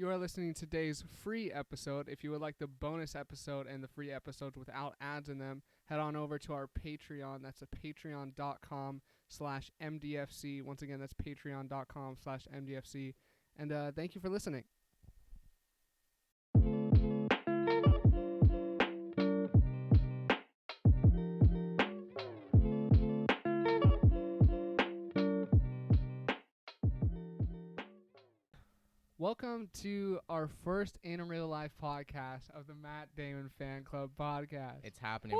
You are listening to today's free episode. If you would like the bonus episode and the free episodes without ads in them, head on over to our Patreon. That's patreon.com/MDFC. Once again, that's patreon.com/MDFC. And thank you for listening. Welcome to our first in real life podcast of the Matt Damon Fan Club podcast. It's happening.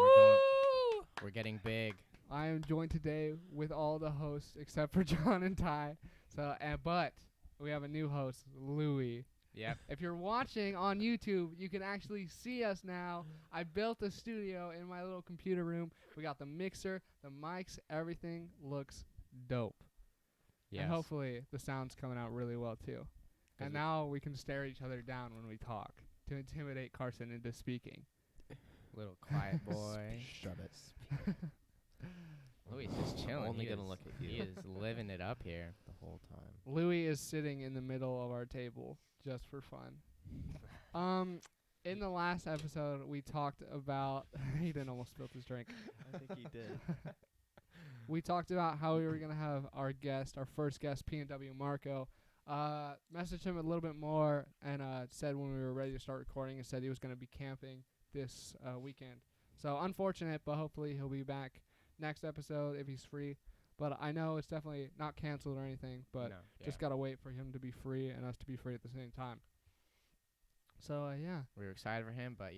We're getting big. I am joined today with all the hosts except for John and Ty. But we have a new host, Louie. Yep. If you're watching on YouTube, you can actually see us now. I built a studio in my little computer room. We got the mixer, the mics, everything looks dope. Yes. And hopefully the sound's coming out really well too. And now we can stare each other down when we talk to intimidate Carson into speaking. Little quiet boy. Shut it. Louis just chilling. I'm only gonna look at you. He is living it up here. The whole time. Louis is sitting in the middle of our table just for fun. In the last episode, we talked about... he didn't almost spill his drink. I think he did. We talked about how we were going to have our first guest, P&W Marco. Messaged him a little bit more and said when we were ready to start recording and said he was going to be camping this weekend. So unfortunate, but hopefully he'll be back next episode if he's free. But I know it's definitely not canceled or anything, but just got to wait for him to be free and us to be free at the same time. So, yeah. We were excited for him, but,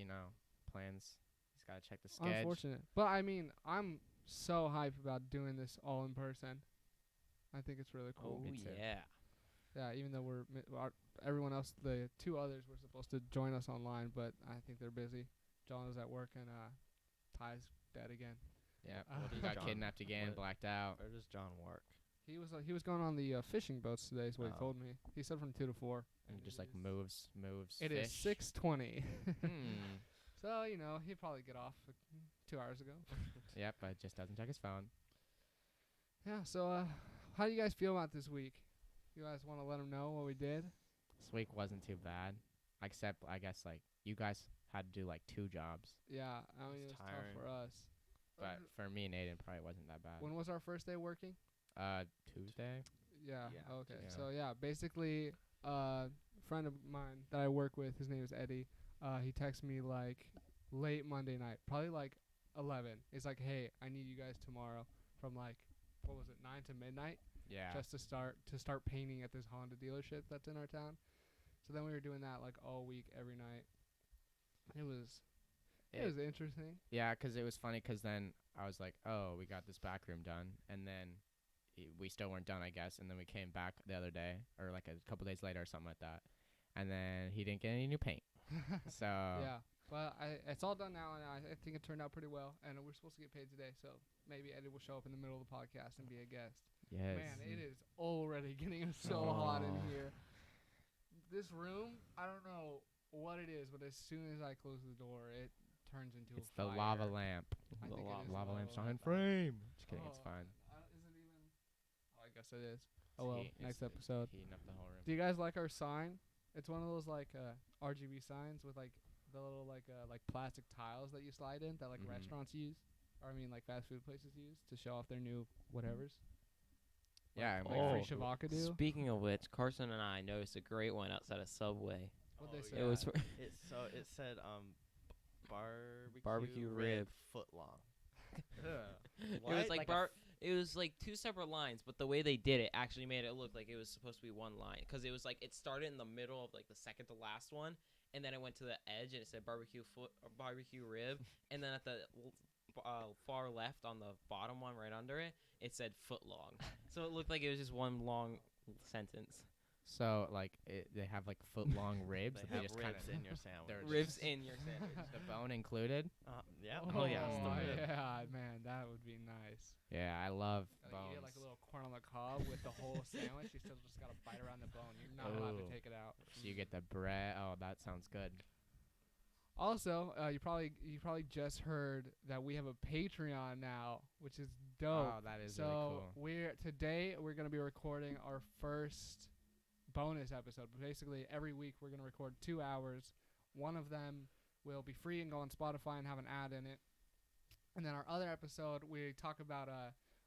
plans. He's got to check the schedule. Unfortunate. But, I mean, I'm so hyped about doing this all in person. I think it's really cool. Oh, yeah. Yeah, even though everyone else, the two others were supposed to join us online, but I think they're busy. John is at work and Ty's dead again. Yeah, he got kidnapped again, blacked out. Where does John work? He was going on the fishing boats today is what he told me. He said from 2 to 4. And just moves. It fish. is 6:20. Hmm. So, he'd probably get off 2 hours ago. Yep, but just doesn't check his phone. Yeah, so how do you guys feel about this week? You guys want to let them know what we did? This week wasn't too bad, except I guess you guys had to do 2 jobs. Yeah, I mean it was tough for us. But for me and Aiden, probably wasn't that bad. When was our first day working? Tuesday. Yeah. Okay. Yeah. So basically, a friend of mine that I work with, his name is Eddie. He texted me late Monday night, probably 11. He's like, "Hey, I need you guys tomorrow from what was it, 9 to midnight?" Yeah. Just to start painting at this Honda dealership that's in our town. So then we were doing that all week, every night. It was interesting. Yeah, 'cause it was funny 'cause then I was like, oh, we got this back room done. And then we still weren't done, I guess. And then we came back the other day or a couple days later or something like that. And then he didn't get any new paint. So. Yeah. But it's all done now, and I think it turned out pretty well. And we're supposed to get paid today, so maybe Eddie will show up in the middle of the podcast and be a guest. Yes. Man, it is already getting so hot in here. This room, I don't know what it is, but as soon as I close the door, it turns into it's a fire. the lava lamp. I The think it is lava lamp's not in lamp. frame. Just kidding, it's fine. Is it even? I guess it is. Oh well, next episode. Heating up the whole room. Do you guys like our sign? It's one of those RGB signs with the little plastic tiles that you slide in that restaurants use, or I mean fast food places use to show off their new whatevers. Yeah, free Shavaka. Speaking of which, Carson and I noticed a great one outside of Subway. What'd they say? It was It said barbecue rib foot long. It was it was 2 separate lines, but the way they did it actually made it look like it was supposed to be one line, because it was it started in the middle of the second to last one, and then it went to the edge and it said barbecue rib, and then at the far left on the bottom one right under it, it said foot long. So it looked like it was just one long sentence. So they have foot long ribs. They have just ribs in your sandwich. Ribs in your sandwich. The bone included. Yeah. Oh yeah. It's the rib. Yeah, man, that would be nice. Yeah, I love Gotta bones. eat it a little corn on the cob with the whole sandwich. You still just gotta bite around the bone. You're not allowed to take it out. So you get the bread. Oh, that sounds good. Also, you probably just heard that we have a Patreon now, which is dope. Oh, that is so really cool. we're gonna be recording our first bonus episode. But basically, every week we're gonna record 2 hours. One of them will be free and go on Spotify and have an ad in it. And then our other episode, we talk about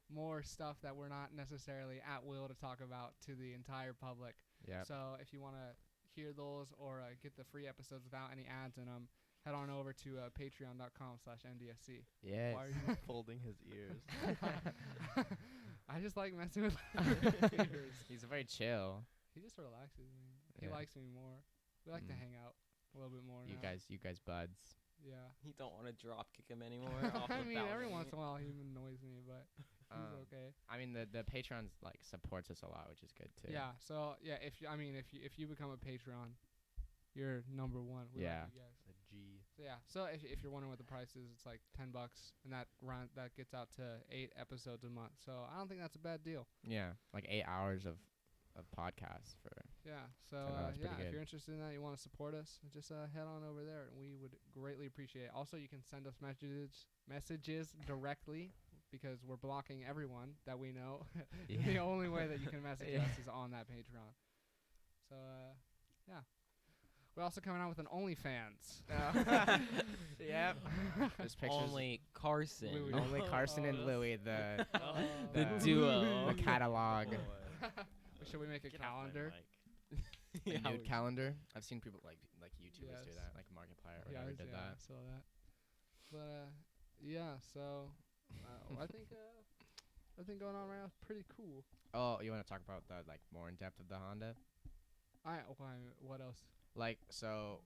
more stuff that we're not necessarily at will to talk about to the entire public. Yeah. So if you want to hear those or get the free episodes without any ads in them, head on over to patreon.com/MDFC. Yes. Why are you folding his ears? I just like messing with ears. He's very chill. He just relaxes me. He Yeah. likes me more. We like to Mm. hang out a little bit more You now. guys buds. Yeah. You don't want to drop kick him anymore. Off I the mean, every balcony. once in a while he annoys me, but he's okay. I mean, the Patreon's like supports us a lot, which is good too. Yeah. So yeah, if you become a Patreon, you're number one. We Yeah. like you guys. A G. So yeah. So if you're wondering what the price is, it's like $10, and that gets out to 8 episodes a month. So I don't think that's a bad deal. Yeah, like 8 hours of podcasts for. Yeah. So $10 pretty if good. you're interested in that, you want to support us, just head on over there, and we would greatly appreciate it. Also, you can send us messages directly because we're blocking everyone that we know. Yeah. The only way that you can message Yeah. us is on that Patreon. So yeah. We're also coming out with an OnlyFans. Yep. There's pictures. Only Carson. Louis. Only Carson and that's- Louis, the The the duo. the catalog. Should we make a calendar? The Yeah, nude we- calendar. I've seen people like YouTubers do Yes. that, like Markiplier or Yeah, whatever I did yeah, I that. saw that. But yeah, so I think going on right now is pretty cool. Oh, you want to talk about the like more in depth of the Honda? What else? Like, so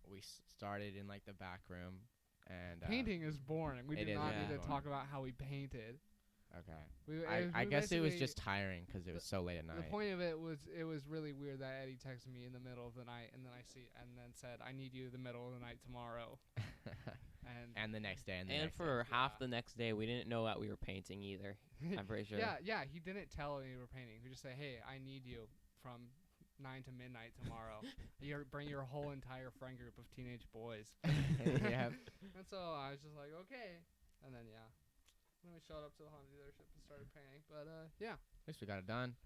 we started in like the back room and Painting is boring. We it do is not very need to boring. talk about how we painted. Okay. I guess it was just tiring because it was so late at night. The point of it was really weird that Eddie texted me in the middle of the night and then said, "I need you in the middle of the night tomorrow." And the next day and the And next for half Yeah. the next day, we didn't know that we were painting either. I'm pretty sure. Yeah, he didn't tell me we were painting. He just said, "Hey, I need you from 9 to midnight tomorrow. Bring your whole entire friend group of teenage boys." day. Yeah. And so I was just like, "Okay." And then then we showed up to the Honda dealership and started painting. But yeah. At least we got it done.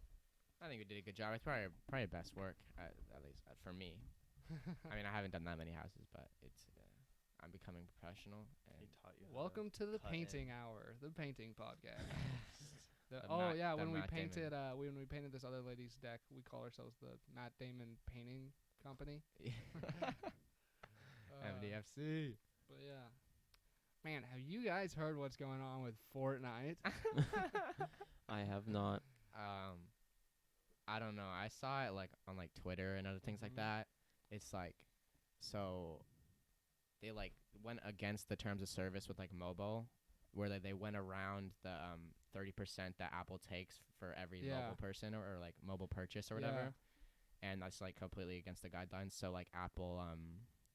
I think we did a good job. It's probably best work at least for me. I mean, I haven't done that many houses, but it's I'm becoming professional. He And taught you. how Welcome to the cut painting in. hour, the painting podcast. The Matt- the when we Matt Damon. painted when we painted this other lady's deck, we call ourselves the Matt Damon Painting Company. MDFC. But yeah, man, have you guys heard what's going on with Fortnite? I have not. I don't know. I saw it like on like Twitter and other things like Mhm. that. It's like, so they like went against the terms of service with like mobile, where they went around the 30% that Apple takes for every Yeah. mobile person or like mobile purchase or Yeah. whatever, and that's like completely against the guidelines. So like Apple,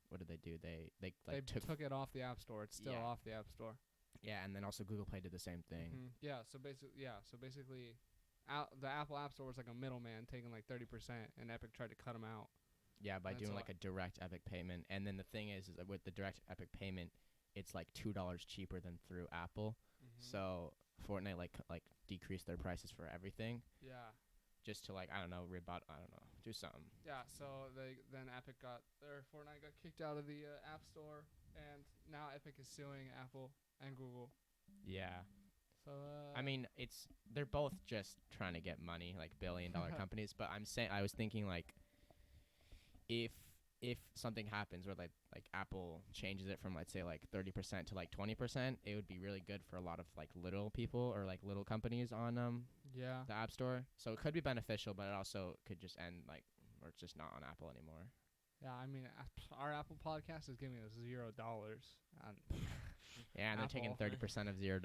what did they do? They They like took it off the App Store. It's still Yeah. off the App Store. yeah, and then also Google Play did the same thing. Mhm. Yeah. So basically, the Apple App Store was like a middleman taking like 30%, and Epic tried to cut them out. Yeah, by That's doing a like a direct Epic payment. And then the thing is that with the direct Epic payment, it's like $2 cheaper than through Apple. So Fortnite like decreased their prices for everything yeah. just to like I don't know do something. Yeah, so then Epic Fortnite got kicked out of the App Store, and now Epic is suing Apple and Google. Yeah. So I mean, they're both just trying to get money, like billion-dollar companies, but I was thinking like if something happens where like Apple changes it from let's say like 30% to like 20%, it would be really good for a lot of like little people or like little companies on yeah, the App Store. So it could be beneficial, but it also could just end like where it's just not on Apple anymore. yeah. I mean, our Apple podcast is giving us $0. Yeah, and they're taking Apple. 30% of $0.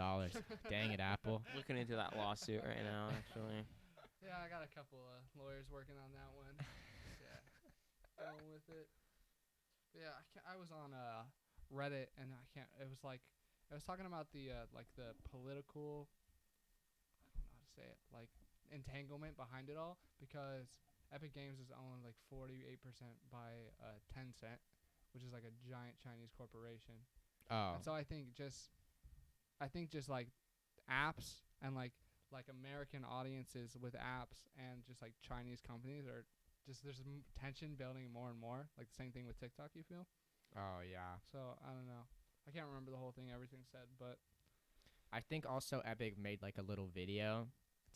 Dang it, Apple. Looking into that lawsuit right now, actually. Yeah, I got a couple of lawyers working on that one. Yeah, going with it. But yeah, I was on Reddit, and it was like I was talking about the like the political. I don't know how to say it. Like entanglement behind it all, because Epic Games is owned like 48% by Tencent, which is like a giant Chinese corporation. Oh. And so I think just like apps and like American audiences with apps and just like Chinese companies are just there's tension building more and more. Like the same thing with TikTok, you feel? Oh yeah. So I don't know. I can't remember the whole thing, everything said, but I think also Epic made like a little video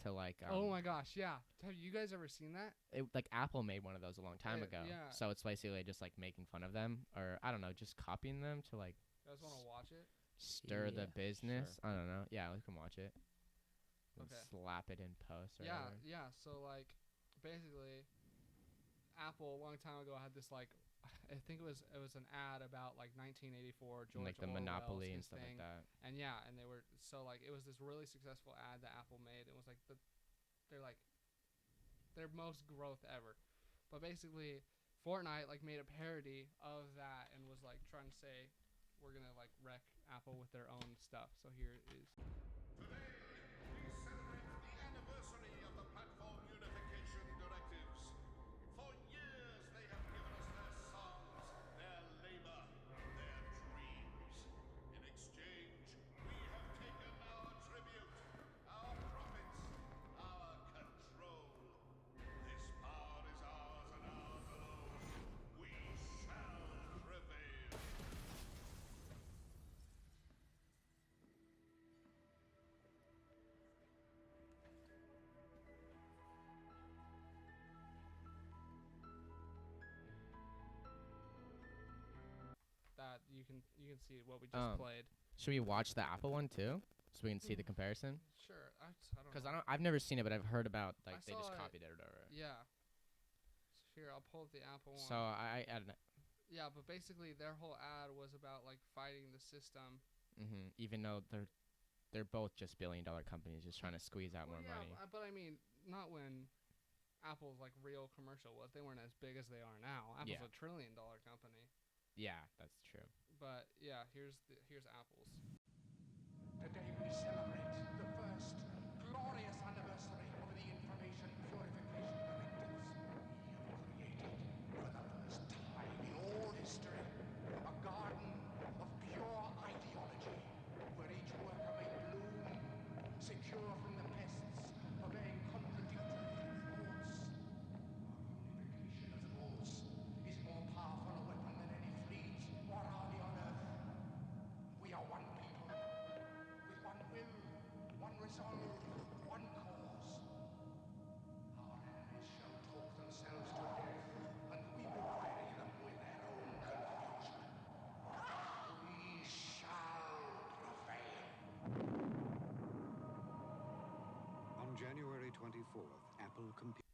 to like. oh my gosh, yeah. Have you guys ever seen that? Like Apple made one of those a long time ago. yeah. So it's basically just like making fun of them, or I don't know, just copying them to like You guys want to watch it? stir the Yeah, business. I don't know. Yeah, we can watch it. And Okay. slap it in post. Or Yeah, whatever. yeah. So like, basically, Apple a long time ago had this like, I think it was an ad about like 1984 George And, like the Orwell's Monopoly and his stuff thing. like that. And yeah, and they were so like it was this really successful ad that Apple made. It was like their most growth ever. But basically, Fortnite like made a parody of that and was like trying to say we're gonna like wreck Apple with their own stuff. So here it is. Today, we celebrate the anniversary of the platform unification directives. For years, they have given us their songs, their labor, their dreams. In exchange, we have taken our tribute, our profits, our control. This power is ours and ours alone. We shall prevail. That you can see what we just played. Should we watch the Apple one too, so we can see the comparison? Sure, I don't Because know. I've never seen it, but I've heard about like I they just saw it. copied it or whatever. Yeah. Here, I'll pull up the Apple one. So I don't know. Yeah, but basically their whole ad was about like fighting the system. Even though they're both just billion-dollar companies, just trying to squeeze out more money. But I mean, not when Apple's like real commercial was. They weren't as big as they are now. Apple's Yeah. a $1 trillion company. Yeah, that's true. But yeah, here's Apple's. Today we celebrate the first glorious anniversary of the Information Purification Directives. We have created, for the first time in all history, a garden of pure ideology, where each worker may bloom, secure from the pests of being contradictory thoughts. Unification of thoughts is more powerful a weapon than any fleet or army on earth. We are one people, with one will, one resolve, one cause. Our enemies shall talk themselves to death, and we will bury them with their own confusion. We shall prevail. On January 24th, Apple computer.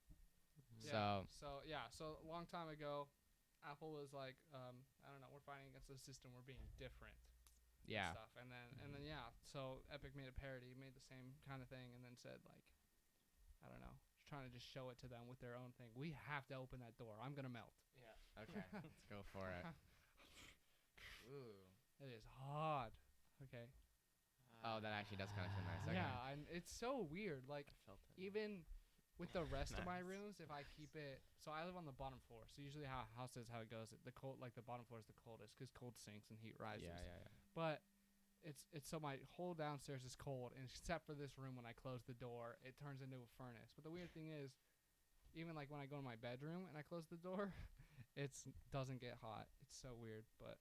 So a long time ago, Apple was like, I don't know, we're fighting against the system, we're being different. Yeah. And stuff. And then yeah, so Epic made a parody, made the same kind of thing, and then said like, I don't know, trying to just show it to them with their own thing. We have to open that door. I'm gonna melt. Yeah. Okay, let's go for it. Ooh. It is hot. Okay. Oh, that actually does kind of feel nice. Okay. Yeah, and it's so weird. Like I felt it. even with the rest of my Nice. rooms, if I keep it, so I live on the bottom floor. So usually how a house is, how it goes, the cold, like the bottom floor is the coldest because cold sinks and heat rises. Yeah. But it's so my whole downstairs is cold, and except for this room, when I close the door, it turns into a furnace. But the weird thing is, even like when I go to my bedroom and I close the door, it's doesn't get hot. It's so weird, but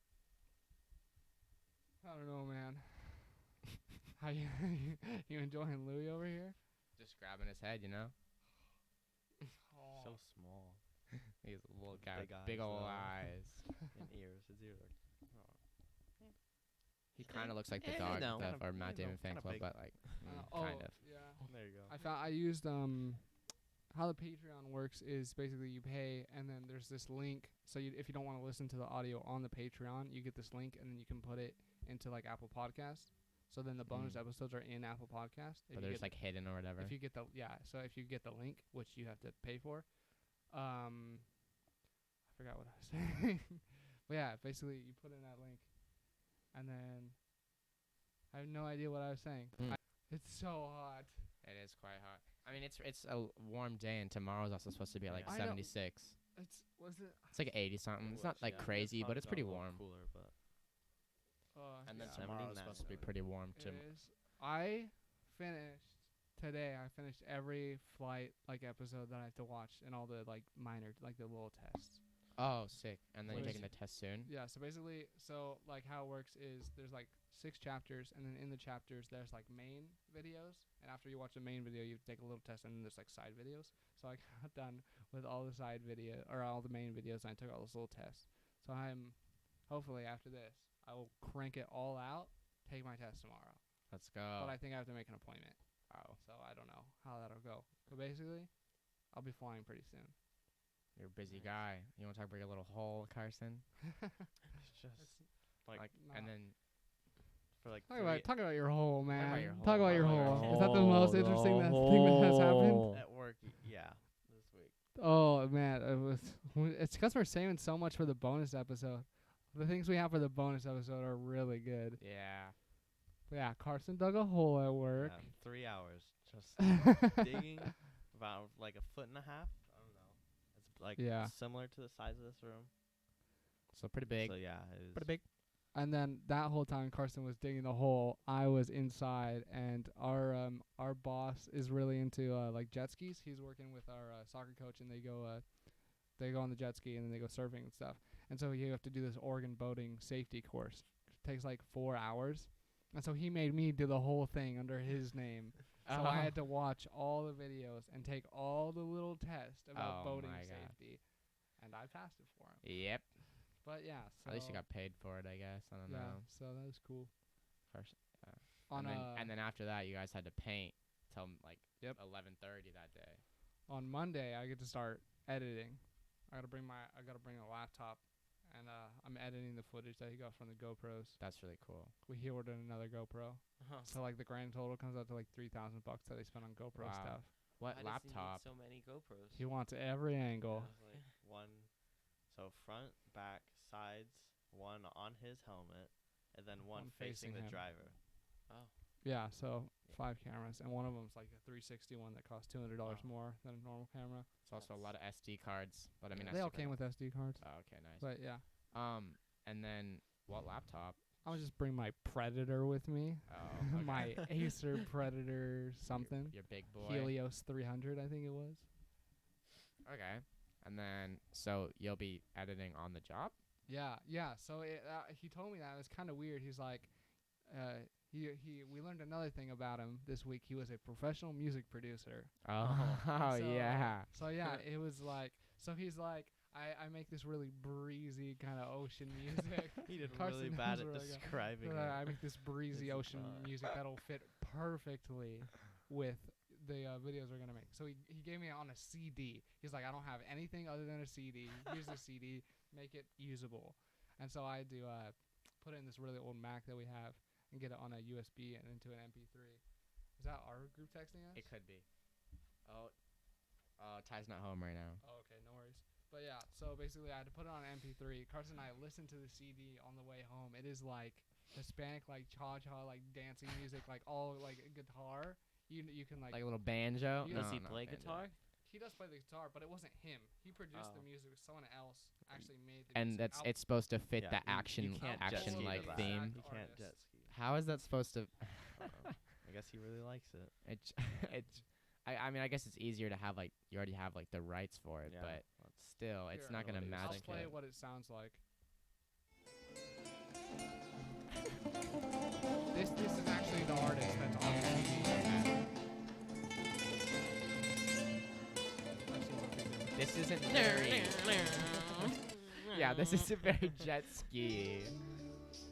I don't know, man. How you enjoying Louis over here? Just grabbing his head, you know. Oh. So small. He's a little guy, Big big eyes, old though. eyes. And ears. His ears are. He kind of looks like the Yeah, dog, no. or Matt You know, Damon fan kinda club, big. but like Oh, kind of. yeah. There you go. I used how the Patreon works is basically you pay and then there's this link. So if you don't want to listen to the audio on the Patreon, you get this link and then you can put it into like Apple Podcasts. So then the bonus episodes are in Apple Podcasts. If But you there's get like hidden or whatever. if you get the so if you get the link, which you have to pay for, I forgot what I was saying. But yeah, basically you put in that link, and then I have no idea what I was saying. It's so hot. It is quite hot. I mean, it's a warm day, and tomorrow's also supposed to be like I know. 76. Was it? It's like 80 something. It's not like crazy, but it's pretty warm. Cooler, but And then yeah, tomorrow's supposed to be pretty warm it too. is. I finished today I finished every flight like episode that I have to watch and all the like minor like the little tests. Oh, sick. And then you're Which- taking the test soon? Yeah, so basically, like how it works is there's like 6 chapters, and then in the chapters there's like main videos, and after you watch the main video, you take a little test, and then there's like side videos. So I got done with all the side video or all the main videos, and I took all those little tests. So I'm hopefully after this, I will crank it all out, take my test tomorrow. Let's go. But I think I have to make an appointment. Oh, So I don't know how that'll go. But basically, I'll be flying pretty soon. you're a busy guy. You want to talk about your little hole, Carson? It's just like And Nah. then for like Talk about your hole, man. about your Talk hole. about your Talk about hole. your Is that the most interesting thing that has happened? at work. Yeah, this week. Oh man, it's because we're saving so much for the bonus episode. The things we have for the bonus episode are really good. yeah. But yeah, Carson dug a hole at work. Yeah, 3 hours just digging about like a foot and a half. I don't know. It's like Yeah. similar to the size of this room. So pretty big. So yeah, it is. Pretty big. And then that whole time Carson was digging the hole, I was inside, and our boss is really into like jet skis. He's working with our soccer coach, and they go on the jet ski and then they go surfing and stuff. And so you have to do this Oregon boating safety course. It takes like 4 hours. And so he made me do the whole thing under his name. So I had to watch all the videos and take all the little tests about Oh boating my God. safety. And I passed it for him. Yep. But yeah, so At least you got paid for it, I guess. I don't yeah, know. so that was cool. First, On and then after that, you guys had to paint till like Yep. 11:30 that day. on Monday I get to start editing. I gotta bring a laptop, and I'm editing the footage that he got from the GoPros. That's really cool. He ordered another GoPro, so like the grand total comes out to like $3,000 that he spent on GoPro Wow. stuff. What Why does he need laptop? so many GoPros. He wants every angle. Yeah, like one, so front, back, sides, one on his helmet, and then one One facing facing the him. driver. Oh, Yeah, so 5 cameras, and one of them's like a 360 one that costs $200 Wow. more than a normal camera. It's also a lot of SD cards, but I mean, They all SD came cards. with SD cards, Oh, okay, nice. but yeah, And then what laptop? I would just bring my Predator with me. Oh, okay. My Acer Predator something. Your big boy. Helios 300, I think it was. Okay. And then, so you'll be editing on the job? Yeah. So he told me that it was kind of weird. He's like, we learned another thing about him this week. He was a professional music producer. Oh, So- yeah. So yeah, it was like, so he's like, I make this really breezy kind of ocean music. He did Carson really bad knows at where I go. describing it. I make this breezy It's ocean not. music that'll fit perfectly with the videos we're gonna make. So he gave me it on a CD. He's like, I don't have anything other than a CD. Here's the CD, make it usable. And so I do put it in this really old Mac that we have and get it on a USB and into an MP3. Is that our group texting us? It could be. Oh, Ty's not home right now. Oh, okay, no worries. But yeah, so basically I had to put it on MP3. Carson and I listened to the CD on the way home. It is like Hispanic, like cha-cha, like dancing music, like all like guitar. You can like Like a little banjo? You- No, does he not play banjo. guitar? he does play the guitar, but it wasn't him. He produced the Oh. music. Someone else actually made the And music. it's supposed to fit Yeah, the you can't jet action ski like to that. theme. You can't jet ski. How is that supposed to? I guess he really likes it. It's I mean, I guess it's easier to have like you already have like the rights for it, Yeah, but that's- still, it's Here, not gonna I'll match. I'll play it. what it sounds like. This is actually the artist that's on the CD. This isn't very. Yeah, this isn't very jet ski.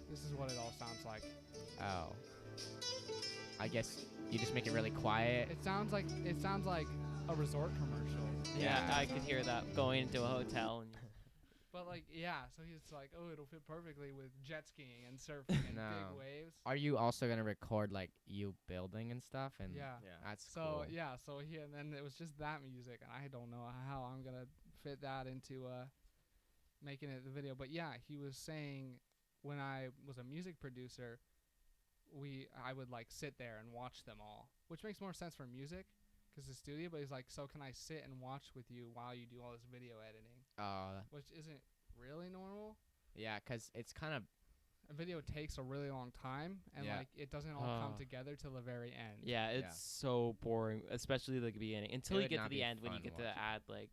This is what it all sounds like. Oh. I guess you just make it really quiet. It sounds like a resort commercial. Yeah, Yeah. I could hear that going into a hotel. And But like, yeah, so he's like, oh, it'll fit perfectly with jet skiing and surfing and No. big waves. Are you also gonna record like you building and stuff? And Yeah. Yeah. that's So cool. yeah, so and then it was just that music, and I don't know how I'm gonna fit that into making it the video. But yeah, he was saying when I was a music producer, I would like sit there and watch them all, which makes more sense for music, 'cause the studio. But he's like, so can I sit and watch with you while you do all this video editing, Oh, which isn't really normal. yeah, 'cause it's kind of a video takes a really long time, and Yeah. like it doesn't all come Oh. together till the very end. Yeah, it's Yeah. so boring, especially the beginning. Until It you would get to not the be end when you fun get to watching. add like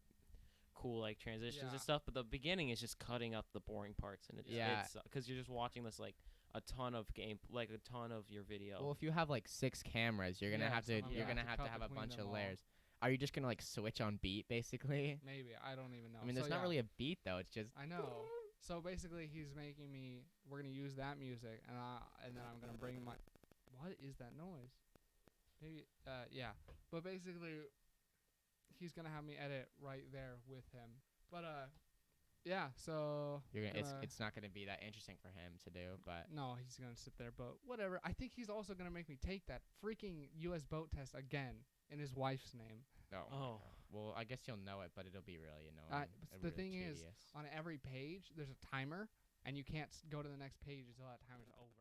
cool like transitions Yeah. and stuff. But the beginning is just cutting up the boring parts, and Yeah. it's because you're just watching this like a ton of a ton of your video. Well, if you have like 6 cameras, you're gonna Yeah, have so to I'm you're gonna gonna have to have to cut have a between bunch them of all. layers. Are you just gonna like switch on beat basically? Maybe, I don't even know. I mean, there's So, not yeah, really a beat though. It's just I know. So basically, he's making me. We're gonna use that music, and then I'm gonna bring my. What is that noise? Maybe. Yeah. But basically, he's gonna have me edit right there with him. But yeah. So. you're gonna, gonna- it's not gonna be that interesting for him to do. But No, he's gonna sit there. But whatever. I think he's also gonna make me take that freaking U.S. boat test again in his wife's name. no. Oh. Well, I guess you'll know it, but it'll be really annoying. but the thing is, tedious. On every page, there's a timer, and you can't go to the next page until that timer's over.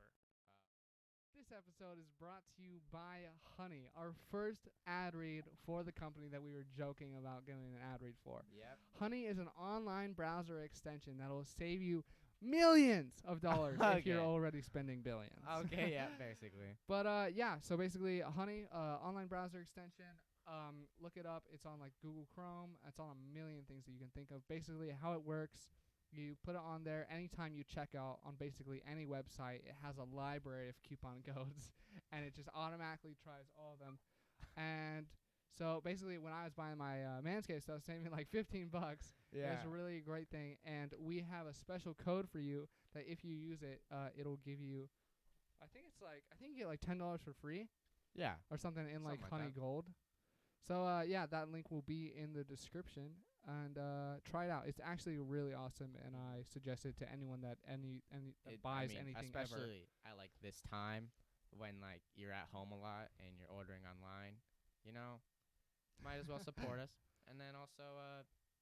This episode is brought to you by Honey, our first ad read for the company that we were joking about giving an ad read for. Yep. Honey is an online browser extension that will save you millions of dollars if you're Okay. already spending billions. Okay. Yeah. Basically. But yeah, so basically, Honey, online browser extension. Look it up. It's on like Google Chrome. It's on a million things that you can think of. Basically, how it works, you put it on there. Anytime you check out on basically any website, it has a library of coupon codes, and it just automatically tries all of them. And so basically, when I was buying my Manscaped stuff, saving me like $15. It's a really great thing, and we have a special code for you that if you use it, it'll give you. I think you get like $10 for free Yeah. or something in like Something like Honey that. Gold. So yeah, that link will be in the description, and try it out. It's actually really awesome, and I suggest it to anyone that buys anything especially at like this time when like you're at home a lot and you're ordering online, you know, might as well support us, and then also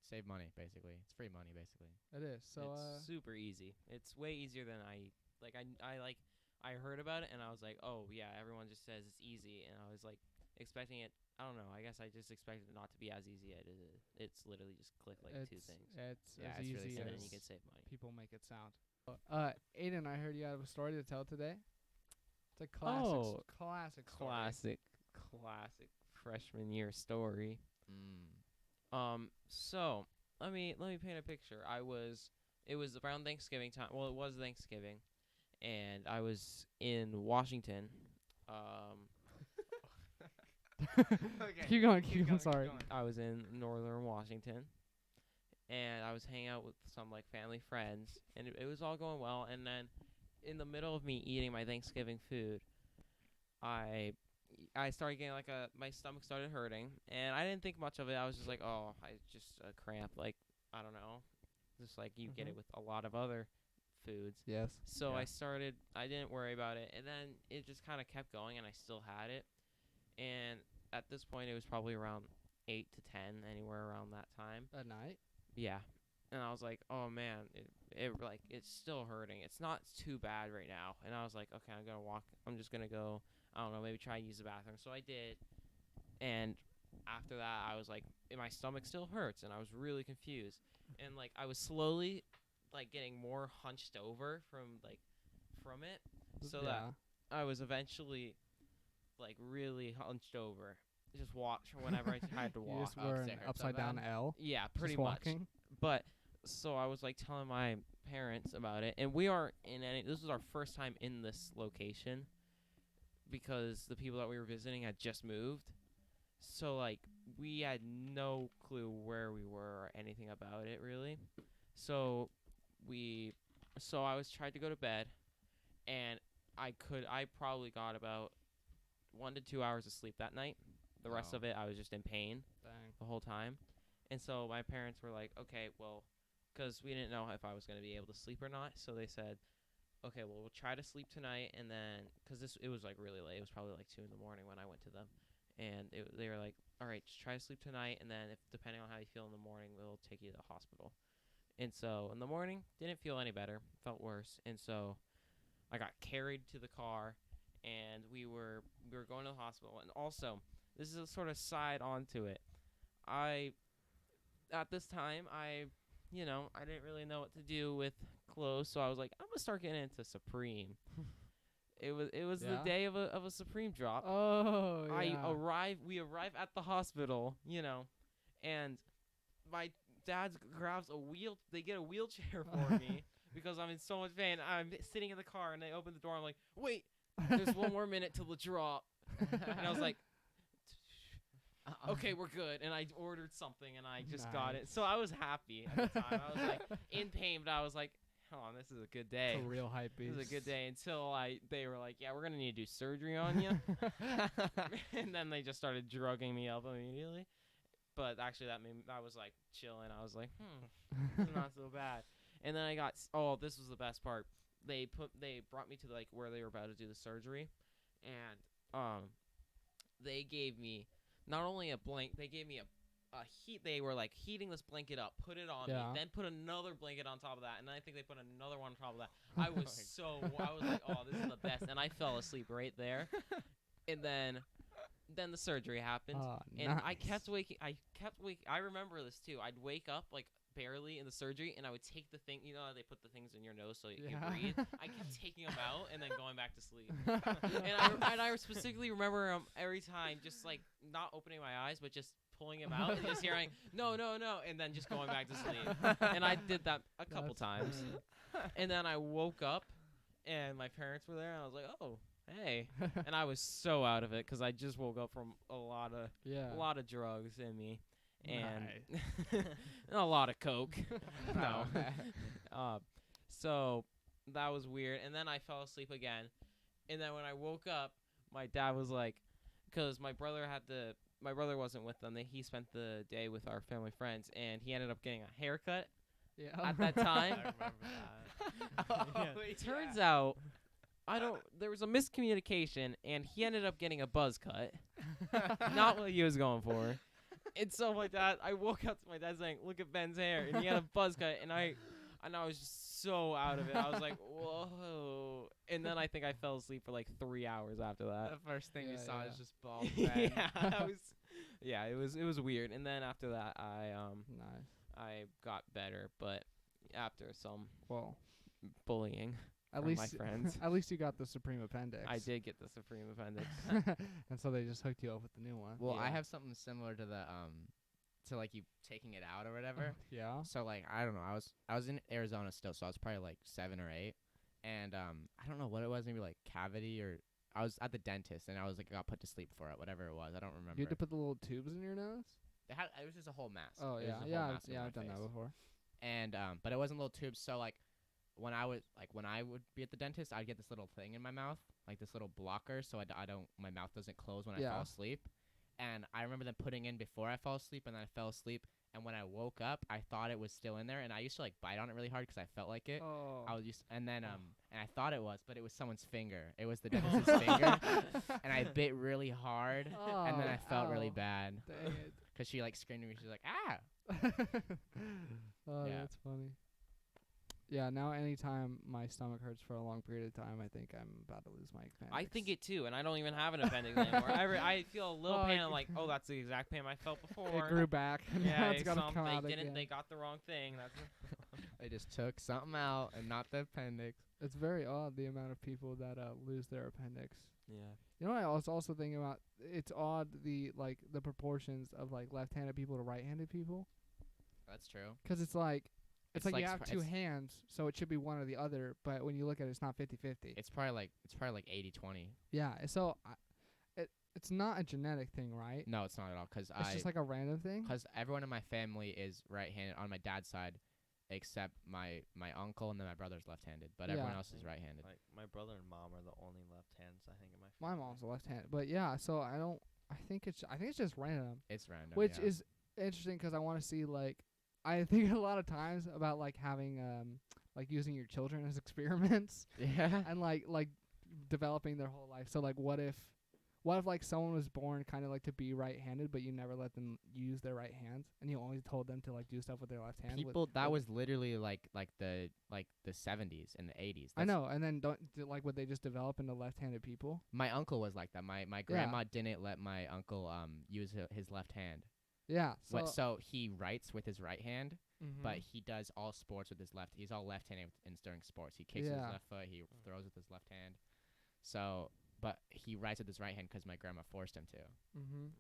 save money. Basically, it's free money. Basically, ever. It is. So it's super easy. It's way easier than I heard about it and I was like, oh yeah, everyone just says it's easy, and I was like expecting it. I don't know. I guess I just expected it not to be as easy as it is. It's literally just click like two things, It's Yeah, as it's really easy and simple. then you as can save money. people make it sound. Aiden, I heard you have a story to tell today. It's a classic, classic story. Classic freshman year story. So let me paint a picture. It was around Thanksgiving time. Well, it was Thanksgiving, and I was in Washington. Okay. Keep going. Sorry. I was in northern Washington, and I was hanging out with some like family friends, and it was all going well. And then, in the middle of me eating my Thanksgiving food, I started getting like my stomach started hurting, and I didn't think much of it. I was just like, oh, I just a cramp, like I don't know, just like you get it Mhm. with a lot of other foods. Yes. So Yeah. I didn't worry about it, and then it just kind of kept going, and I still had it. And at this point, it was probably around 8 to 10, anywhere around that time. At night. Yeah. And I was like, oh man, it's still hurting. It's not too bad right now. And I was like, okay, I'm just gonna go, I don't know, maybe try and use the bathroom. So I did. And after that, I was like, my stomach still hurts, and I was really confused. And like I was slowly like getting more hunched over from it. So that I was eventually like really hunched over. Just watch whenever I tried to You walk. just were Oh, an 'cause it hurts so upside down bad? L. Yeah, pretty just much. walking. But so I was like telling my parents about it, and we aren't in any. This was our first time in this location because the people that we were visiting had just moved. So like we had no clue where we were or anything about it really. So I was tried to go to bed, and I probably got about 1 to 2 hours of sleep that night. The rest Oh. of it I was just in pain Dang. the whole time. And so my parents were like, okay, well, because we didn't know if I was going to be able to sleep or not. So they said, okay, well, we'll try to sleep tonight. And then, because it was like really late. It was probably like 2 in the morning when I went to them. And they were like, all right, just try to sleep tonight. And then depending on how you feel in the morning, we'll take you to the hospital. And so in the morning, didn't feel any better. Felt worse. And so I got carried to the car, and we were going to the hospital. And also, this is a sort of side onto it. At this time, I didn't really know what to do with clothes, so I was like, I'm gonna start getting into Supreme. It was the Yeah? day of a Supreme drop. Oh, We arrive at the hospital, and my dad grabs they get a wheelchair for me because I'm in so much pain. I'm sitting in the car and they open the door. I'm like, wait, there's 1 more minute till the drop. And I was like, okay, we're good. And I ordered something and I just got it. Nice. So I was happy at the time. I was like in pain, but I was like, oh, this is a good day. It's a real hype beast. This is a good day until they were like, yeah, we're going to need to do surgery on you. And then they just started drugging me up immediately. But actually I was like chilling. I was like, it's not so bad. And then I got, this was the best part. They brought me to like where they were about to do the surgery. And they gave me not only a blanket, they gave me a heat. They were like heating this blanket up, put it on me, then put another blanket on top of that, and then I think they put another one on top of that. I was I was like, oh, this is the best, and I fell asleep right there. And then the surgery happened, and I kept waking. I remember this too. I'd wake up like barely in the surgery, and I would take the thing. How they put the things in your nose so you can breathe. I kept taking them out and then going back to sleep. and I specifically remember every time just like not opening my eyes, but just pulling them out and just hearing no, and then just going back to sleep. And I did that a couple times, and then I woke up, and my parents were there, and I was like, oh. Hey, and I was so out of it because I just woke up from a lot of drugs in me, and a lot of coke. No, so that was weird. And then I fell asleep again, and then when I woke up, my dad was like, because my brother wasn't with them. He spent the day with our family friends, and he ended up getting a haircut. Yeah. At that time. I remember that. It turns out. There was a miscommunication, and he ended up getting a buzz cut. Not what he was going for. And so I woke up to my dad saying, look at Ben's hair. And he had a buzz cut, and I was just so out of it. I was like, whoa. And then I think I fell asleep for like 3 hours after that. The first thing you saw is just bald. It was weird. And then after that, I got better, but after some bullying. At least my friends. At least you got the Supreme Appendix. I did get the Supreme Appendix. And so they just hooked you up with the new one. Well, I have something similar to the to like you taking it out or whatever. Yeah. So like I don't know, I was in Arizona still, so I was probably like 7 or 8, and I don't know what it was, maybe like cavity, or I was at the dentist and I was like got put to sleep for it, whatever it was. I don't remember. You had to put the little tubes in your nose? It was just a whole mask. Oh It yeah, was a whole yeah, mask over my I've done that face. before. And but it wasn't little tubes, so like when I would be at the dentist, I'd get this little thing in my mouth, like this little blocker, so my mouth doesn't close when I fall asleep. And I remember them putting in before I fall asleep, and then I fell asleep. And when I woke up, I thought it was still in there, and I used to like bite on it really hard because I felt like it. Oh. And I thought it was, but it was someone's finger. It was the dentist's finger, and I bit really hard, and then I felt really bad. Dang it. Because she like screamed at me. She's like, ah. Oh, Yeah. that's funny. Yeah, now anytime my stomach hurts for a long period of time, I think I'm about to lose my appendix. I think it too, and I don't even have an appendix anymore. I feel a little pain. I'm like, oh, that's the exact pain I felt before. It grew back. Yeah, Now it's gonna come out again. They got the wrong thing. They just took something out and not the appendix. It's very odd the amount of people that lose their appendix. Yeah. You know what I was also thinking about? It's odd the proportions of like left-handed people to right-handed people. That's true. 'Cause it's like you have two it's- hands, so it should be one or the other. But when you look at it, it's not 50-50. It's probably like 80-20. Yeah. So it's not a genetic thing, right? No, it's not at all. Cause It's just like a random thing. Because everyone in my family is right-handed on my dad's side, except my uncle, and then my brother's left-handed. But everyone Yeah. else is right-handed. Like my brother and mom are the only left hands I think in my My family. mom's a left-handed, but yeah. So I think it's just random, It's random. which yeah. is interesting 'cause I want to see like. I think a lot of times about like having like using your children as experiments yeah. and like developing their whole life. So like what if like someone was born kind of like to be right-handed, but you never let them use their right hands, and you always told them to like do stuff with their left hand? People that was literally like the 70s and the 80s. I know, and then would they just develop into left-handed people? My uncle was like that. My grandma didn't let my uncle use his left hand. Yeah. So, So he writes with his right hand, mhm. but he does all sports with his left. He's all left-handed during sports. He kicks with Yeah. his left foot. He throws with his left hand. So, but he writes with his right hand 'cause my grandma forced him to.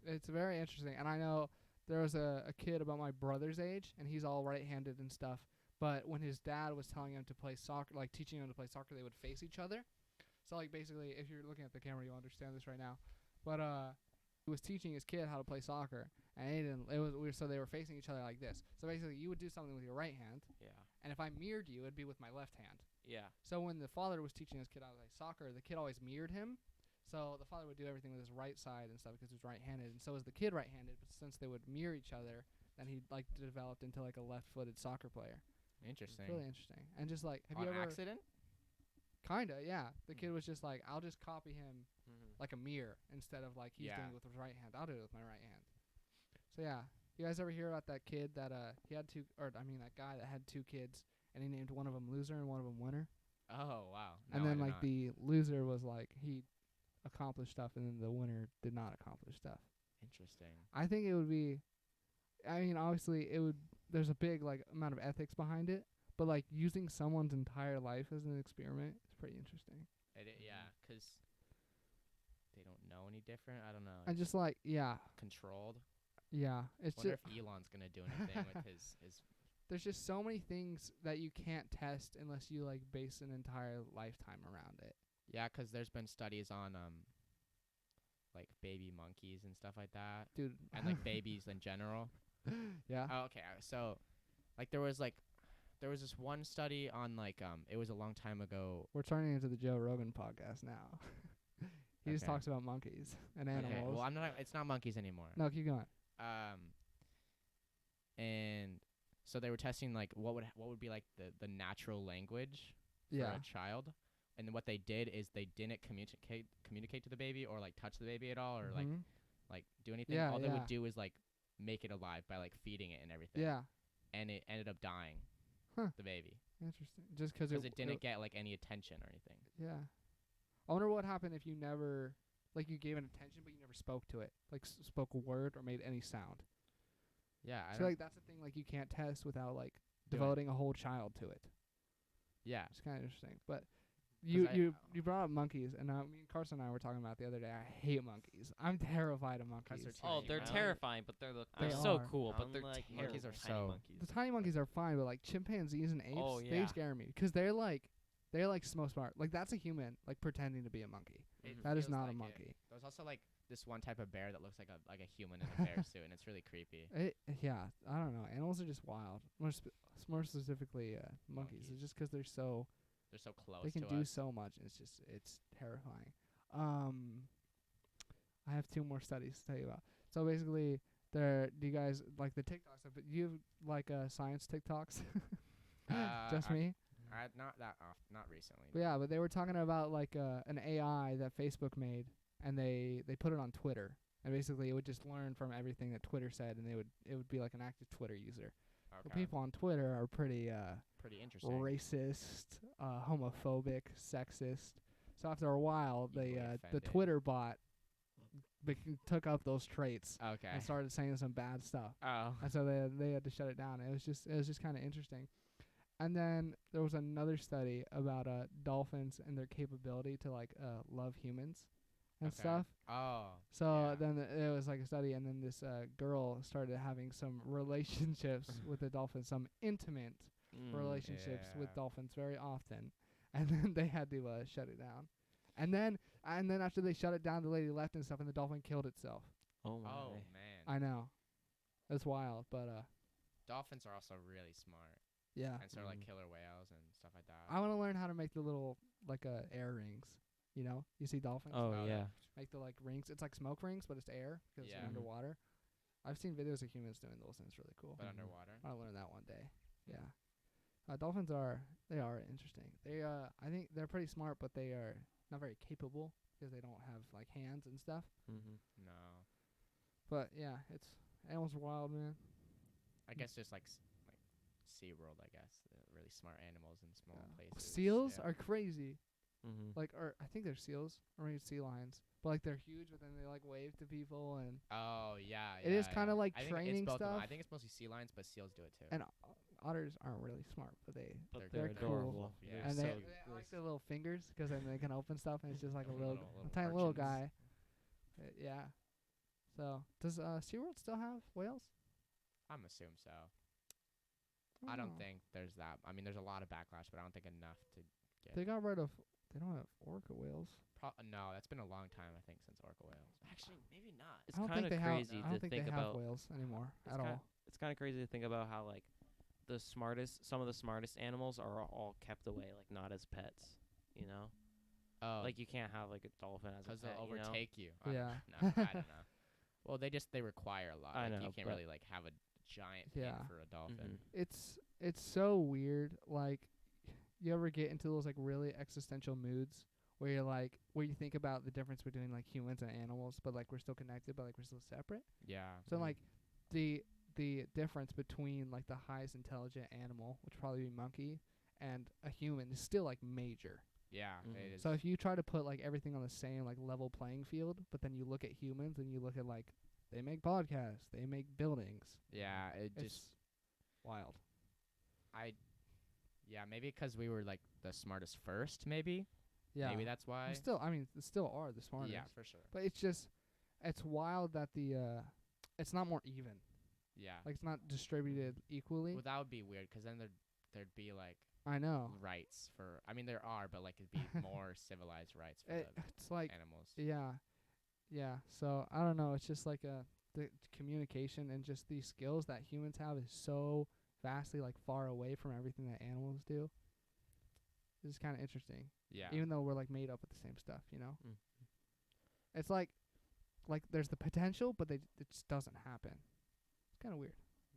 It's very interesting. And I know there was a kid about my brother's age, and he's all right-handed and stuff. But when his dad was telling him to play soccer, like teaching him to play soccer, they would face each other. So like basically, if you're looking at the camera, you'll understand this right now. But he was teaching his kid how to play soccer, and he didn't. It was weird. So they were facing each other like this. So basically, you would do something with your right hand, Yeah. and if I mirrored you, it'd be with my left hand. Yeah. So when the father was teaching his kid how to play soccer, the kid always mirrored him. So the father would do everything with his right side and stuff because he was right-handed, and so was the kid right-handed. But since they would mirror each other, then he like developed into like a left-footed soccer player. Interesting. It's really interesting. And just like, have On you ever? accident? Kinda, yeah. The kid was just like, I'll just copy him Mm-hmm. like a mirror instead of like he's Yeah. doing it with his right hand. I'll do it with my right hand. So yeah, you guys ever hear about that kid that he had that guy that had 2 kids and he named one of them loser and one of them winner. Oh wow. And No, I then did like not. the loser was like he accomplished stuff, and then the winner did not accomplish stuff. Interesting. I think it would be. I mean, obviously, it would. There's a big like amount of ethics behind it, but like using someone's entire life as an experiment is pretty interesting. Yeah, 'cause they don't know any different. I don't know. And just like controlled. it's Wonder just if Elon's gonna do anything with his. there's just so many things that you can't test unless you like base an entire lifetime around it. Yeah, 'cause there's been studies on like baby monkeys and stuff like that, Dude. and like babies in general. Yeah. Oh, okay. So, like there was this one study on like it was a long time ago. We're turning into the Joe Rogan podcast now. He just Okay. talks about monkeys and animals. Okay. Well, I'm not. It's not monkeys anymore. No, keep going. And so they were testing like what would be like the natural language for Yeah. a child, and what they did is they didn't communicate to the baby or like touch the baby at all or Mhm. like do anything. Yeah, All they yeah. would do is like make it alive by like feeding it and everything. Yeah. And it ended up dying. Huh. The baby. Interesting. Just 'cause Because it didn't get like any attention or anything. Yeah. I wonder what happened if you never, like, you gave it attention, but you never spoke to it, like spoke a word or made any sound. Yeah. I So don't- like that's the thing, like you can't test without like Do it. devoting a whole child to it. yeah. It's kind of interesting. But you 'Cause you brought up monkeys, and me and Carson and I were talking about the other day. I hate monkeys. I'm terrified of monkeys. they're too Oh, they're I don't- terrifying, but they're They so are. cool, I but don't they're like terrible. monkeys are tiny so- monkeys. The tiny monkeys are fine, but like chimpanzees and apes, Oh, they yeah. scare me because they're like so smart. Like that's a human like pretending to be a monkey. It That is feels not a like it. monkey. There's also like this one type of bear that looks like a human in a bear suit, and it's really creepy. Yeah, I don't know. Animals are just wild. More specifically, monkeys. Monkeys. It's just 'cause they're so close they can to do us. so much. It's terrifying. I have 2 more studies to tell you about. So basically, do you guys like the TikToks? But you like science TikToks? Just me. Not that often, not recently. But yeah, but they were talking about like an AI that Facebook made, and they put it on Twitter, and basically it would just learn from everything that Twitter said, and it would be like an active Twitter user. Okay. Well, people on Twitter are pretty Pretty interesting. racist, homophobic, sexist. So after a while, Easily the offended. Twitter bot took up those traits Okay. and started saying some bad stuff, Oh. and so they had to shut it down. It was just kind of interesting. And then there was another study about dolphins and their capability to like love humans and Okay. stuff. Oh. So yeah. then it was like a study, and then this girl started having some relationships with the dolphins, some intimate relationships with Yeah. dolphins very often, and then they had to shut it down. And then after they shut it down, the lady left and stuff, and the dolphin killed itself. Oh my. Oh man. I know, it's wild, but Dolphins are also really smart, yeah. and so are like killer whales and stuff like that. I want to learn how to make the little like air rings. You see dolphins Oh Oh, yeah. make the like rings. It's like smoke rings, but it's air because Yeah. it's underwater. I've seen videos of humans doing those, and it's really cool. But underwater. I'll learn that one day. Yeah. Dolphins are interesting. They I think they're pretty smart, but they are not very capable because they don't have like hands and stuff. Mm-hmm. No. But yeah, animals are wild, man. I guess just like SeaWorld, I guess. Really smart animals in small places. Seals Yeah. are crazy. Mm-hmm. Like, or I think they're seals or maybe sea lions, but like they're huge, but then they like wave to people, and Oh yeah. it is yeah, kind of yeah. like I think training it's both of them. stuff. I think it's mostly sea lions, but seals do it too. And otters aren't really smart, but But they're cool. adorable. Yeah. and so they I like their little fingers because then they can open stuff, and it's just like a little tiny little urchins. guy. Yeah. So does SeaWorld still have whales? I'm assume so. I don't know. think there's that. I mean, there's a lot of backlash, but I don't think enough to get. They got rid of. They don't have orca whales. No, that's been a long time, I think, since orca whales. Actually, maybe not. It's I don't kind think of they crazy have. I don't to think think they have about. whales anymore It's at all. It's kind of crazy to think about how like some of the smartest animals are all kept away, like not as pets. You know, Oh, like you can't have like a dolphin as a because pet. they'll you know? overtake you. Yeah. No, I don't know. Well, they require a lot. I Like, know, you can't but- really like have a giant pig Yeah. for a dolphin. Mhm. It's so weird. Like, you ever get into those like really existential moods where you're like, where you think about the difference between like humans and animals, but like we're still connected, but like we're still separate. Yeah. So like the difference between like the highest intelligent animal, which would probably be monkey, and a human is still like major. Yeah, Mhm. it is. So if you try to put like everything on the same like level playing field, but then you look at humans and you look at like they make podcasts, they make buildings. yeah, it It's just wild. yeah, maybe 'cause we were like the smartest first, maybe. Yeah. Maybe that's why. They still are the smartest. Yeah, for sure. But it's wild that it's not more even. Yeah. Like it's not distributed equally. Well, that would be weird 'cause then there'd be like I know. rights for. I mean, there are, but like it'd be more civilized rights for It's like the animals. yeah. So I don't know. It's just like the communication and just these skills that humans have is so vastly like far away from everything that animals do. It's kind of interesting. Yeah. Even though we're like made up with the same stuff, you know. Mm. It's like there's the potential, but it just doesn't happen. It's kind of weird.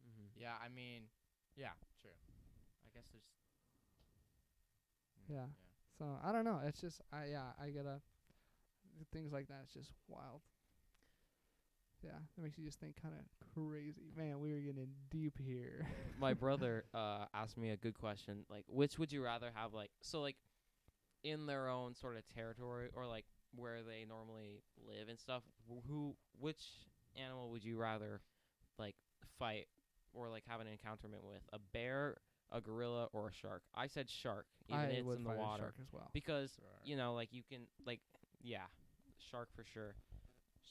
Mhm. Yeah, I mean, yeah, true. I guess there's. Yeah. So I don't know. It's just I gotta things like that. It's just wild. Yeah, that makes you just think kind of crazy. Man, we were getting deep here. My brother asked me a good question. Like, which would you rather have? Like, so like, in their own sort of territory or like where they normally live and stuff. Which animal would you rather like fight or like have an encounterment with? A bear, a gorilla, or a shark? I said shark, even if I it's would in the fight a water, shark as well. because Sure. you know, like you can like, yeah, shark for sure.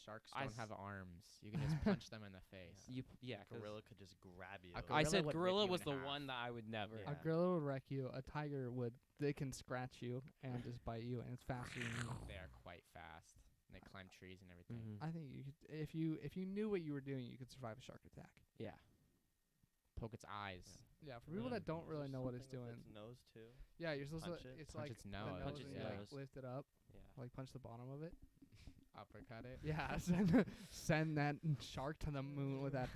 Sharks I don't s- have arms. You can just punch them in the face. Yeah, 'cause Gorilla could just grab you. A I gorilla said would rip gorilla you was in the half. one that I would never. Yeah. A gorilla would wreck you. A tiger would. They can scratch you and just bite you, and it's faster than you. They are quite fast. And they climb trees and everything. Mhm. I think you could, if you knew what you were doing, you could survive a shark attack. Yeah. Poke its eyes. Yeah, for people that don't Is really there know what it's something with doing. Its nose too. Yeah, you're supposed Punch to. it. It's Punch like its the nose. nose Punch and its you nose. like lift it up, Yeah. like punch the bottom of it. Uppercut it. Yeah, send that shark to the moon with that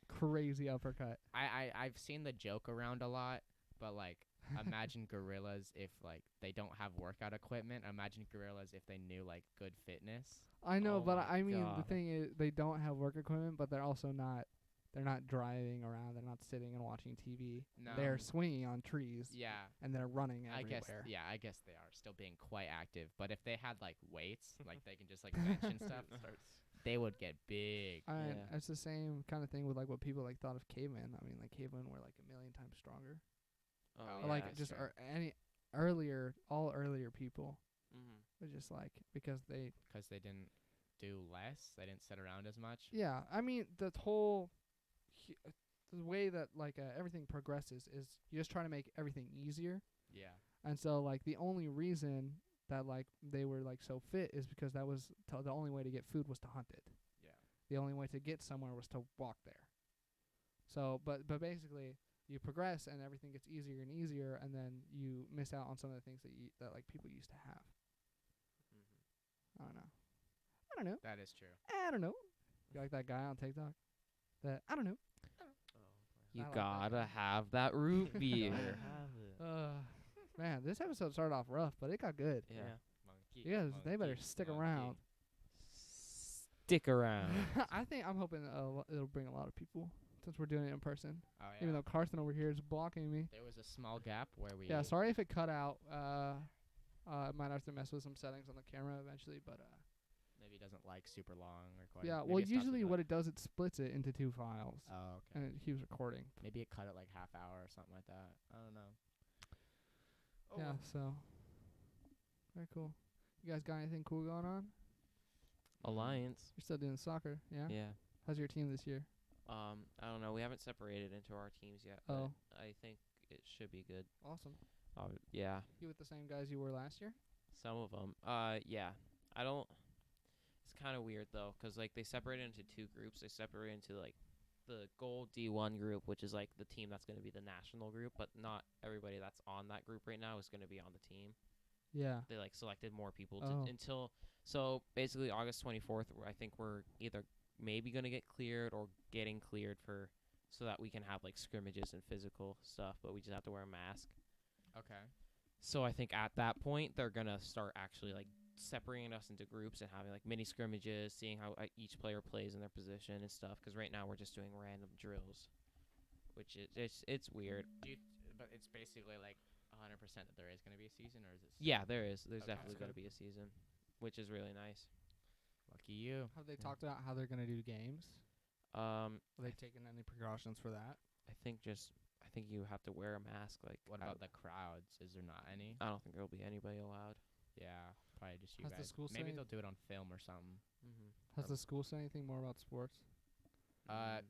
crazy uppercut. I've seen the joke around a lot, but like imagine gorillas if like they don't have workout equipment. Imagine gorillas if they knew like good fitness. I know, Oh but my I mean, the God. thing is, they don't have work equipment, but they're also not. They're not driving around. They're not sitting and watching TV. No. They're swinging on trees Yeah. and they're running I everywhere. guess they are still being quite active. But if they had like weights, like they can just like bench and stuff, they would get big. And Yeah. it's the same kind of thing with like what people like thought of cavemen. I mean, like cavemen were like a million times stronger. Oh, Or, yeah, Or like that's just true. all earlier people Mhm. were just like because they. 'Cause they didn't do less. They didn't sit around as much. Yeah, I mean the whole. The way that like everything progresses is you just try to make everything easier. Yeah. And so, like, the only reason that, like, they were, like, so fit is because that was the only way to get food was to hunt it. Yeah. The only way to get somewhere was to walk there. So, but basically, you progress and everything gets easier and easier, and then you miss out on some of the things that like, people used to have. Mhm. I don't know. That is true. I don't know. You like that guy on TikTok? I don't know. You I like that gotta guy. have that root I beer. have it. Man, this episode started off rough, but it got good. Yeah. Monkey. You guys, they better monkey, stick monkey. around. Stick around. I'm hoping it'll bring a lot of people since we're doing it in person. Oh yeah. Even though Carson over here is blocking me. There was a small gap where we. Yeah, sorry if it cut out. I might have to mess with some settings on the camera eventually, but Maybe it doesn't like super long recording. yeah. Maybe Well, it stops usually at, what like, it does, it splits it into 2 files, Oh, okay. and it keeps recording. Maybe it cut it like half hour or something like that. I don't know. Oh, Yeah. well. So. Very cool. You guys got anything cool going on? Alliance. You're still doing soccer, yeah? Yeah. How's your team this year? I don't know. We haven't separated into our teams yet. Oh. But I think it should be good. Awesome. Yeah. You with the same guys you were last year? Some of them. Yeah. I don't. It's kind of weird though, 'cause like they separated into 2 groups. They separated into like the gold D1 group, which is like the team that's going to be the national group, but not everybody that's on that group right now is going to be on the team. Yeah. They like selected more people Oh. until so basically August 24th. I think we're either maybe going to get cleared or getting cleared for so that we can have like scrimmages and physical stuff, but we just have to wear a mask. Okay. So I think at that point they're going to start actually like separating us into groups and having like mini scrimmages, seeing how each player plays in their position and stuff, cuz right now we're just doing random drills, which is it's weird. But it's basically like 100% that there is going to be a season, or is it? Yeah, there is. There's Okay. definitely That's going to good. be a season, which is really nice. Lucky you. Have they Yeah. talked about how they're going to do games? Are I they taking any precautions for that? think you have to wear a mask. Like, What about the crowds? Is there not any? I don't think there'll be anybody allowed. Yeah, probably just you Has the guys. school Maybe said- they'll do it on film or something. Has the school said anything more about sports? I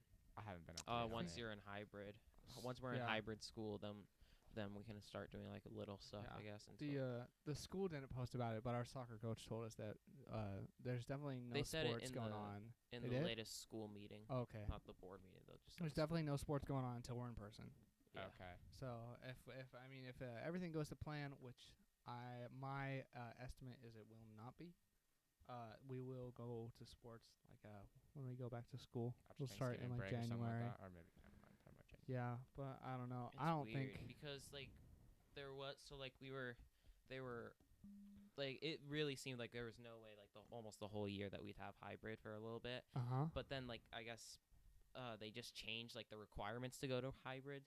haven't been up to date on Once it. you're in hybrid, once we're in Yeah. hybrid school, then we can start doing like little stuff, Yeah. I guess. Until The school didn't post about it, but our soccer coach told us that there's definitely no They said it sports in going the- on. in They the did? latest school meeting, Okay. not the board meeting though. Just There's like definitely no sports going on until we're in person. yeah. Okay. So if everything goes to plan, which my estimate is it will not be, we will go to sports like when we go back to school. After We'll start in Thanksgiving like break or something January. like that, or maybe never mind. Talking about January. Yeah, but I don't know. It's I don't weird think. because like there was so like they were like it really seemed like there was no way like almost the whole year that we'd have hybrid for a little bit. But then like I guess they just changed like the requirements to go to hybrid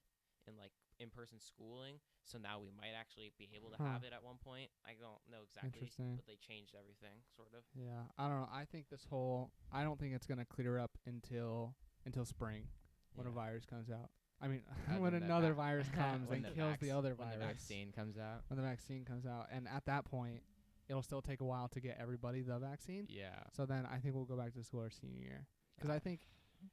and like in-person schooling. So now we might actually be able to have it at one point. I don't know exactly, Interesting. but they changed everything sort of. Yeah, I don't know. I think I don't think it's gonna clear up until spring when a Yeah. virus comes out. I mean, When when the another vac- virus comes when and the kills the other when virus. the vaccine comes out. When the vaccine comes out, and at that point, it'll still take a while to get everybody the vaccine. Yeah. So then I think we'll go back to school our senior year. 'Cause I think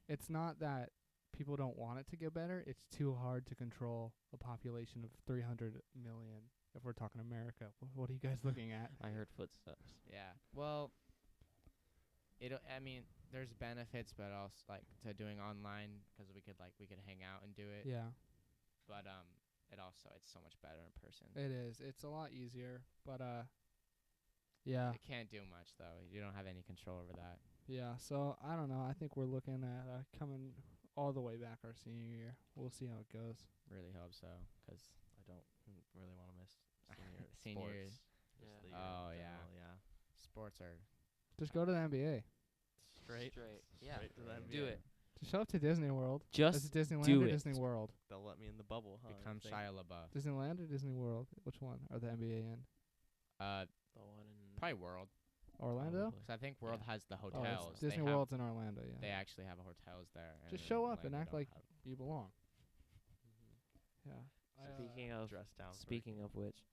it's not that people don't want it to get better. It's too hard to control a population of 300 million. If we're talking America, what are you guys looking at? I heard footsteps. Yeah. Well, I mean, there's benefits, but also like to doing online because we could hang out and do it. Yeah, But it's so much better in person. it is. It's a lot easier, but yeah, It can't do much though. You don't have any control over that. yeah. So I don't know. I think we're looking at coming all the way back our senior year. We'll see how it goes. Really hope so, 'cause I don't really want to miss Seniors. sports. Just Yeah. the year in Oh, yeah. general, yeah. sports are Just go to the NBA. Straight. Yeah. Straight to the Do NBA. it. Just show up to Disney World. Is Just it Disneyland do or it. Disney World? They'll let me in the bubble, huh? become you think? Shia LaBeouf. Disneyland or Disney World? Which one are the NBA in? the one in Probably World, Orlando? Probably. 'cause I think World Yeah. has the Oh, hotels. it's Disney They have- World's in Orlando. Yeah. They actually have hotels there. Just and show up and Orlando act don't like have- you belong. Mhm. Yeah. Speaking of Dressed down. for a speaking game. of which,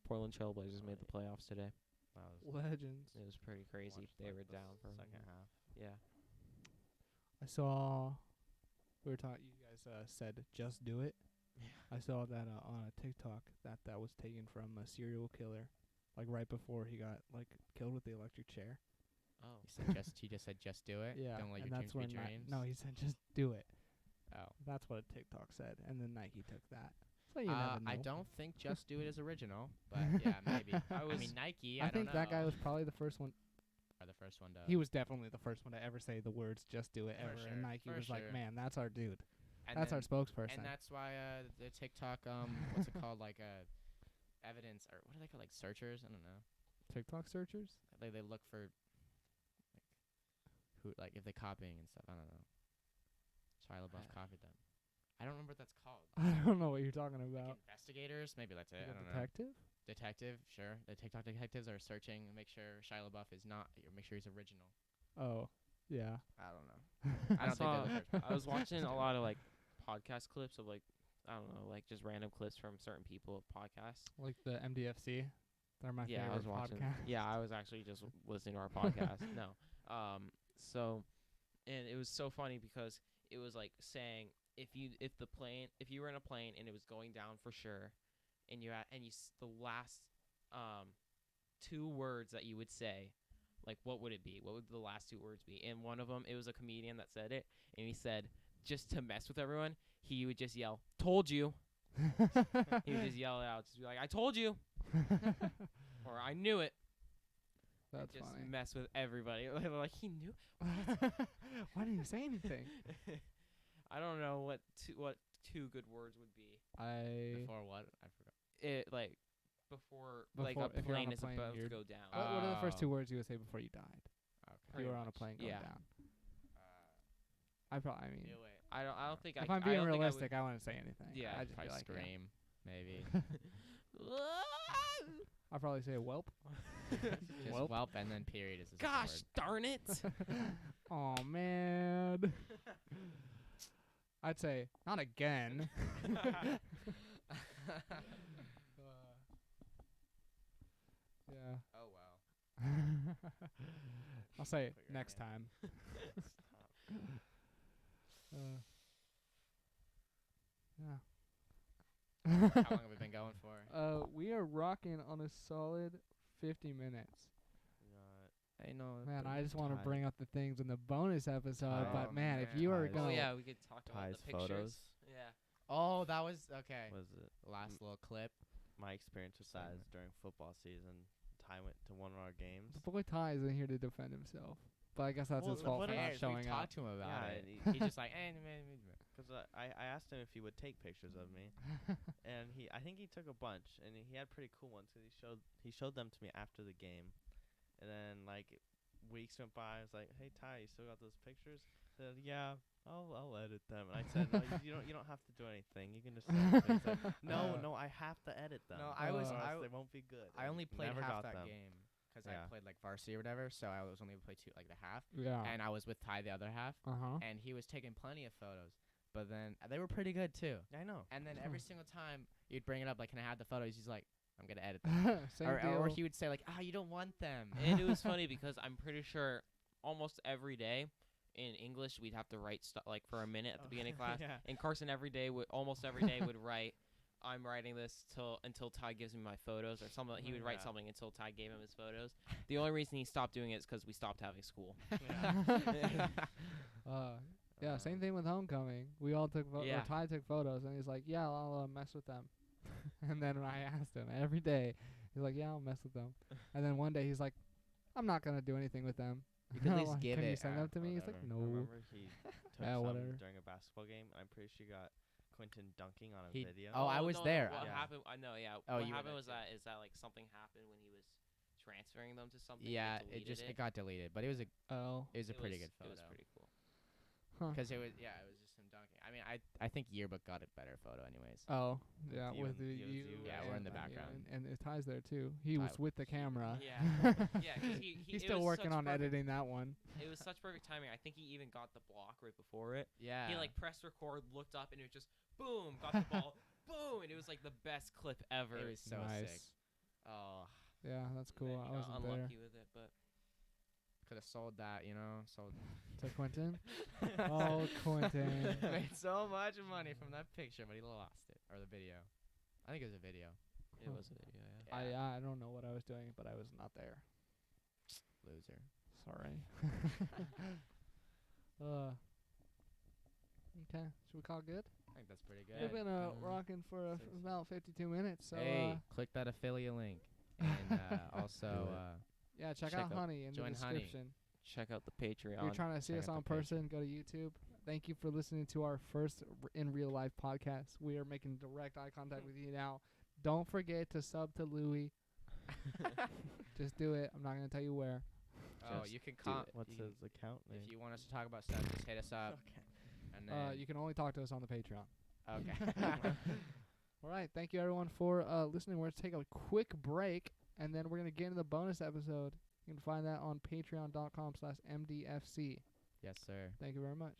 Portland Trailblazers made the playoffs today. That was Legends. It was pretty crazy. watched, They like, were the down for second half. Yeah. I saw. We were talking. You guys said just do it. I saw that on a TikTok that was taken from a serial killer, like right before he got like killed with the electric chair. Oh. He just said just do it. Yeah, Don't let and your that's dreams be where dreams. no, he said just do it. Oh. That's what a TikTok said, and then Nike took that. So you never know. I don't think Just Do It is original, but yeah, maybe. I mean, Nike. I don't think that guy know. was probably the first one. Or the first one to. He was definitely the first one to ever say the words "just do it" For ever, sure, and Nike for was like, sure. "Man, that's our dude. and That's our then- spokesperson." And that's why the TikTok what's it called, like evidence, or what are they called, like searchers? I don't know. TikTok searchers. They look for like who, like if they copying and stuff. I don't know. Shia LaBeouf copied them. I don't remember what that's called. I don't know what you're talking Like about. investigators? Maybe that's it. Like I a don't know. detective? detective, sure. The TikTok detectives are searching, make sure Shia LaBeouf is not, or make sure he's original. Oh, yeah. I don't know. I don't think they're the first. I was watching a lot of like podcast clips of like I don't know, like just random clips from certain people podcasts. Like the MDFC. They're my Yeah, I favorite was watching. podcast. Yeah, I was actually just listening to our podcast. No, so, and it was so funny because it was like saying if you were in a plane and it was going down for sure, and the last two words that you would say, like what would it be? What would the last two words be? And one of them, it was a comedian that said it, and he said just to mess with everyone, he would just yell, "Told you." He would just yell it out, just be like, "I told you," or "I knew it." That's Just funny. mess with everybody. Like he knew. Why didn't you say anything? I don't know what two good words would be. Before what? I forgot. It like before like Before- a if you're on plane a is plane, about to you're- go down. What are the first Oh. two words you would say before you died? Okay. If Pretty you were on a much. plane going Yeah. down. I mean, Ew, wait. I don't think if I I'm I being don't think I realistic, I wouldn't say anything. Yeah, I'd just be Probably like, yeah. scream, maybe. I'd probably say whelp. Just Welp. whelp and then period is the second Gosh word. darn it! Oh man. I'd say not again. Yeah. Oh wow. I'll say Put your next hand. time. Yeah. How long have we been going for? We are rocking on a solid 50 minutes. I know. Man, I just want to bring up the things in the bonus episode, Oh, but man, if man. you are Ties. gonna, Oh yeah, we could talk about Ty's the pictures. photos. Yeah. Oh, that was okay. Was it Last little clip. my experience with Segment. Taz during football season? Ty went to one of our games. the boy Ty isn't here to defend himself, but I guess that's Well, his fault what for it not is, showing we up. talked to him about Yeah, it. and He's just like, Because I asked him if he would take pictures of me, and I think he took a bunch, and he had pretty cool ones. Cause he showed them to me after the game, and then like weeks went by. I was like, "Hey Ty, you still got those pictures?" He said, "Yeah, I'll edit them." And I said, "No, you don't have to do anything. You can just." Send them." He's like, "No, I have to edit them. No, I or was- else they won't be good." I And only played never half got that them. game because Yeah. I played like varsity or whatever, so I was only able to play like the half, Yeah. and I was with Ty the other half, And and he was taking plenty of photos, but then they were pretty good too. I know. And then every single time you'd bring it up, like, "Can I have the photos?" He's like, "I'm gonna edit them." Same or deal. he would say like, "Ah, you don't want them." And it was funny because I'm pretty sure almost every day in English we'd have to write stuff like for a minute at the beginning of class. Yeah. And Carson almost every day would write, "I'm writing this until Ty gives me my photos," or something. He would write Yeah. something until Ty gave him his photos. The only reason he stopped doing it is because we stopped having school. Yeah, same thing with homecoming. We all took Yeah. or Ty took photos, and he's like, "Yeah, I'll mess with them." And then when I asked him every day, he's like, "Yeah, I'll mess with them." And then one day he's like, "I'm not gonna do anything with them." You can at I'm least like, give Can you it, send them to me? He's like, whatever. I "No." remember he took Yeah, some whatever. during a basketball game, and I'm pretty sure he got Quentin dunking on a He- video. Oh, I was no, there. What Yeah. happened? I know. Yeah. Oh, what you were happened there was too. that like something happened when he was transferring them to something. Yeah, they it just deleted it got deleted, but it was a Oh, it was a pretty was- good photo. It was pretty cool. huh. Because it was it was just him dunking. I mean, I think yearbook got a better photo anyways. Oh, yeah, you with and- the it was you. you Yeah, and we're in the you, background. and Ty's there too. He Ty was with the camera. Yeah. Yeah, 'cause he He's it still was working such on perfect- editing that one. It was such perfect timing. I think he even got the block right before it. Yeah. He like pressed record, looked up, and it was just boom, got the ball, boom, and it was like the best clip ever. It was so Nice. sick. Oh, Yeah, that's And then cool. he I got wasn't there. unlucky with it, but could have sold that, you know. Sold. To Quentin. Oh, Quentin. Made so much money from that picture, but he lost it or the video. I think it was a video. it Huh. was a video. Yeah. I don't know what I was doing, but I was not there. Loser. Sorry. Okay, should we call it good? I think that's pretty We've good. been rocking for about 52 minutes. So Hey, click that affiliate link, and also yeah, check check out out- Honey in the join Honey. description. Check out the Patreon. If you're trying to see Check us out on the page. person, go to YouTube. Thank you for listening to our first in real life podcast. We are making direct eye contact with you now. Don't forget to sub to Louie. Just do it. I'm not gonna tell you where. oh, Just you can do comment. it. What's his account name? If you want us to talk about stuff, just hit us up. Okay. And then You can only talk to us on the Patreon. okay. All right. Thank you, everyone, for listening. We're going to take a quick break, and then we're going to get into the bonus episode. You can find that on patreon.com/MDFC. Yes, sir. Thank you very much.